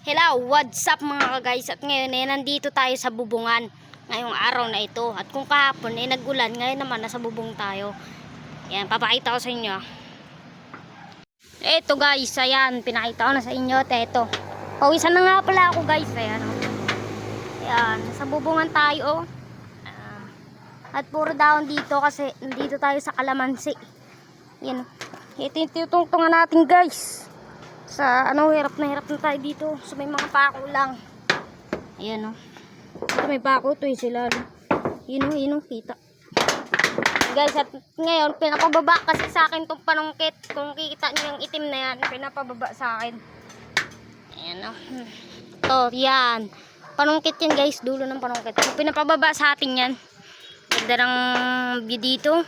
Hello, what's up mga guys? At ngayon nandito tayo sa bubungan ngayong araw na ito. At kung kahapon nag-ulan, ngayon naman nasa bubong tayo. Yan, papakita ko sa inyo. Eto guys, ayan, pinakita ko na sa inyo. Eto, pawisan na nga pala ako guys. Ayan, ayan, nasa bubungan tayo. At puro daon dito kasi nandito tayo sa Kalamansi. Yan, ito yung tutungtungan natin guys. Sa hirap na tayo dito. So may mga pako lang. Ayan ito may pako, ito sila. Yun kita. Guys, at ngayon pinapababa kasi sa akin tong panungkit. Kung kikita niyo yung itim na yan, pinapababa sa akin. Ayan ito, yan. Panungkit yan guys, dulo ng panungkit. So, pinapababa sa atin yan. Ganda ng view dito.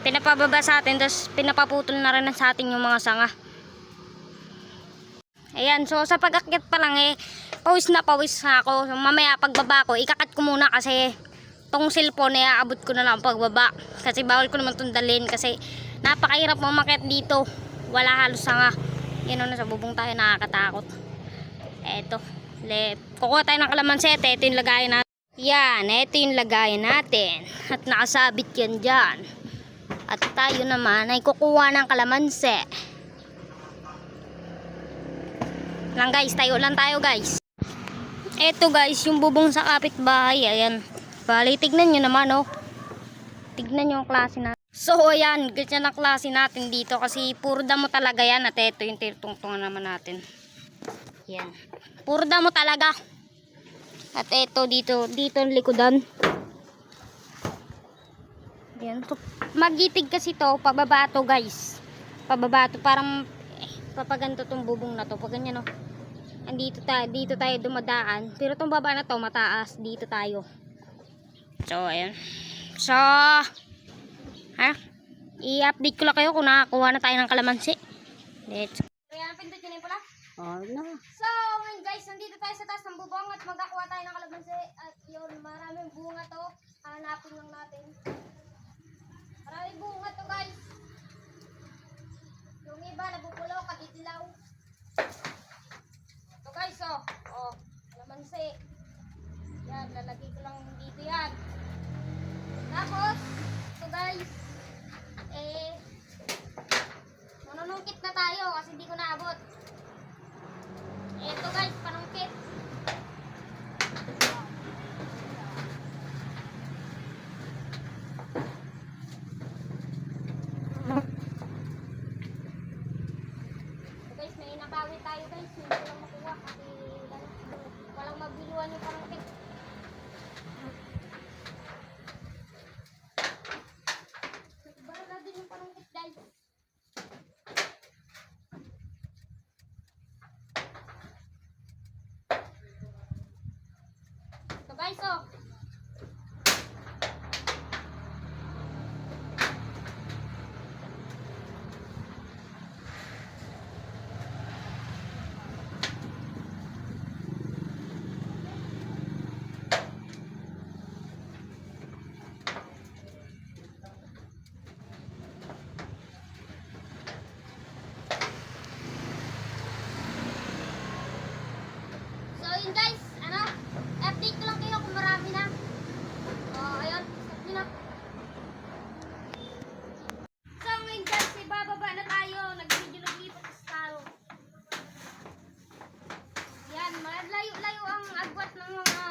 Pinapababa sa atin, tapos pinapaputol na rin sa atin yung mga sanga. Ayan, so sa pag-akyat pa lang pawis na ako. So, mamaya pagbaba ko, ikakat ko muna kasi tong cellphone aabot ko na lang pagbaba. Kasi bawal ko naman itong dalhin kasi napakahirap umakyat dito. Wala halos sanga. Yan nasa bubong tayo, nakakatakot. Eto, kukuha tayo ng kalamansi. Ito yung lagayan natin. Yan, ito yung lagayan natin. At nakasabit yan dyan. At tayo naman ay kukuha ng kalamansi. Lang guys, tayo lang tayo guys. Eto guys, yung bubong sa kapitbahay. Ayan, bali tignan nyo naman tignan nyo yung klase natin. So ayan, ganyan ang klase natin dito kasi puro damo talaga yan. At eto yung tungtungan naman natin. Yan, puro damo talaga. At eto dito yung likodan. Yan, so, magitig kasi to, pababa to guys. Pababa to, parang papaganto tong bubong na to. Pag ganyan dito tayo dumadaan. Pero tong baba na to mataas. Dito tayo. So ayan. So i-update ko lang kayo kung nakakuha na tayo ng kalamansi. Let's go. Ayan, pindot yun pala. No. So ngayon guys, nandito tayo sa taas ng bubong at magkakuha tayo ng kalamansi. At yun, maraming bunga to. Hanapin lang natin. Maraming bunga to guys. Yung iba nabubulo, kakitilaw. Ito guys, kalamansi. Yan, lalagay ko lang dito yan. Tapos, ito guys, manunungkit na tayo kasi hindi ko naabot. Ito guys, panungkit. Nabawi tayo guys, hindi ko lang makuha kasi walang magbiluan yung panungkit. Bara na din yung panungkit guys. Ito guys yun guys, update ko lang kayo kung marami na. Ayun, stop nyo na. So ngayon guys, bababa na tayo. Nag-video-naglipat tayo. Yan, malayo-layo ang agwat ng mga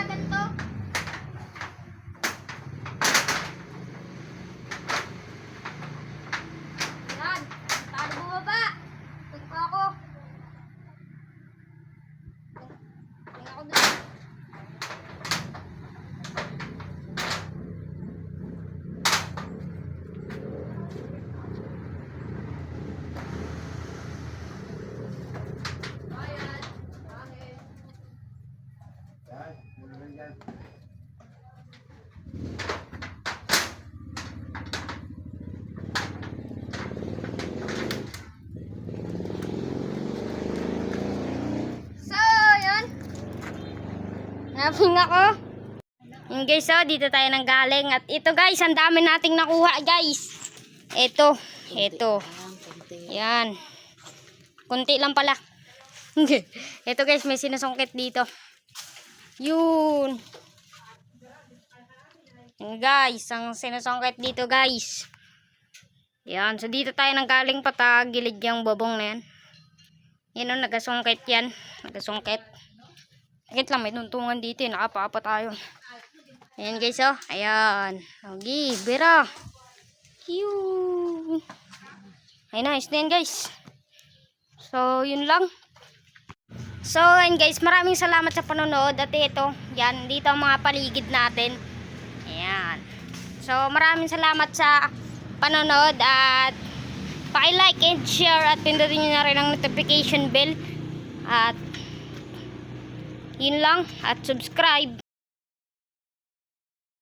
ganito. Naping ako. Yan guys, oh, dito tayo nang galing. At ito guys, ang dami nating nakuha guys. Ito. Yan. Kunti lang pala. Ito guys, may sinusungkit dito. Yun. Yan guys, ang sinusungkit dito guys. Yan, so dito tayo nang galing patagilid yung bubong na yan. Yan o, nagasungkit yan. Nagasungkit. Sakit lang, may tuntungan dito. Nakapapa tayo. Ayan guys, oh. Ayan. Okay, bira. Yun. Ayun na, ayos na yan guys. So, yun lang. So, ayun guys, maraming salamat sa panonood. At ito, yan, dito ang mga paligid natin. Ayan. So, maraming salamat sa panonood. At paki-like and share. At pindutin nyo na rin ang notification bell. At yun lang. At subscribe.